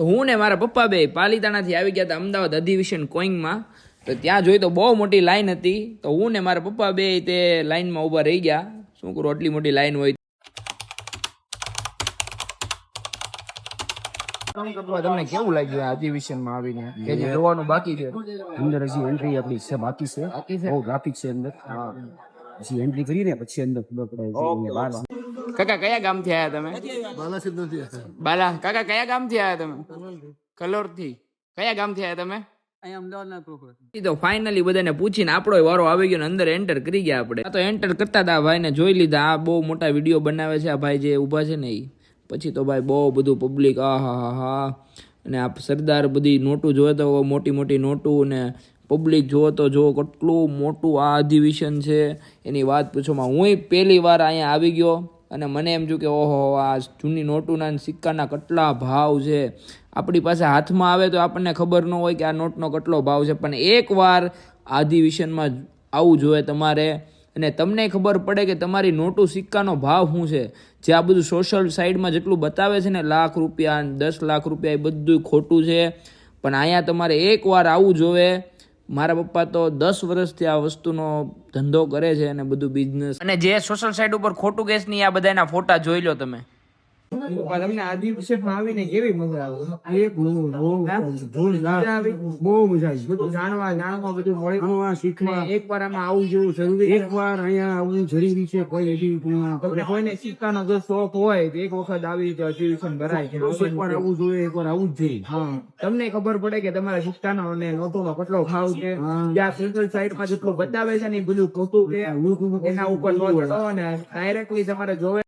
તો હું ને મારા પપ્પા બે પાલીતાણાથી આવી ગયા હતા અમદાવાદ અધિવેશન કોઈંગમાં. તો ત્યાં જોઈ તો બહુ મોટી લાઈન હતી. તો હું ને મારા પપ્પા બે તે લાઈનમાં ઊભા રહી ગયા. શું કરું, આટલી મોટી લાઈન હોય. તમને કેવું લાગ્યું આ અધિવેશનમાં આવીને કે જે જોવાનું બાકી છે? અંદર હજી એન્ટ્રી આપણી છે બાકી છે, બહુ ટ્રાફિક છે અંદર. પછી એન્ટ્રી કરીને પછી અંદર ખબર પડે. કાકા કયા ગામથી આવ્યા તમે? બાલા. કાકા કયા ગામથી આવ્યા તમે? કલોરથી. કયા ગામથી આવ્યા તમે? તો ફાઇનલી બધાને પૂછીને આપણો વારો આવી ગયો ને અંદર એન્ટર કરી ગયા આપણે. આ તો એન્ટર કરતા હતા, ભાઈને જોઈ લીધા. આ બહુ મોટા વિડીયો બનાવે છે આ ભાઈ જે ઊભા છે ને એ. પછી તો ભાઈ બહુ બધું પબ્લિક, આ હા હા. અને આ સરદાર બધી નોટું જોવે તો મોટી મોટી નોટું, ને પબ્લિક જોવો તો જો કેટલું મોટું આ અધિવેશન છે એની વાત પૂછોમાં. હું પહેલી વાર અહીંયા આવી ગયો અને મને એમ થયું કે ઓહો, આ જૂની નોટોના સિક્કાના કેટલા ભાવ છે. આપણી પાસે હાથમાં આવે તો આપણને ખબર ન હોય કે આ નોટનો કેટલો ભાવ છે, પણ એકવાર અધિવેશનમાં આવવું જોઈએ તમારે, અને તમને ખબર પડે કે તમારી નોટું સિક્કાનો ભાવ શું છે. જે આ બધું સોશિયલ સાઈડમાં જેટલું બતાવે છે ને, લાખ રૂપિયા 10 લાખ રૂપિયા, એ બધું ખોટું છે. પણ અહીંયા તમારે એકવાર આવવું જોઈએ. મારા પપ્પા તો 10 વર્ષથી આ વસ્તુનો ધંધો કરે છે અને બધું બિઝનેસ. અને જે સોશિયલ સાઈડ ઉપર ખોટું કેસ ની આ બધાના ફોટા જોઈ લો તમે. તમને અધિવેશનમાં આવીને કેવી મજા આવી? બહુ મજા આવી. જાણવા બધું મળ્યું, શીખવા. એકવાર આમાં આવું જેવું જરૂરી. એકવાર અહીંયા આવવું જરૂરી છે. કોઈને સિક્કાનો જો શોખ હોય તો એક વખત આવી તો અધિવેશન ભરાય છે. એકવાર આવવું જોઈએ, એકવાર આવવું જ જોઈએ. હા, તમને ખબર પડે કે તમારા સિક્કાનો અને નોટોનો કેટલો ભાવ છે. જ્યાં સોશિયલ સાઈડમાં જેટલું બતાવે છે ને એ બધું ખોટું છે. એના ઉપર નો ચડો અને ડાયરેક્ટલી તમારે જોવે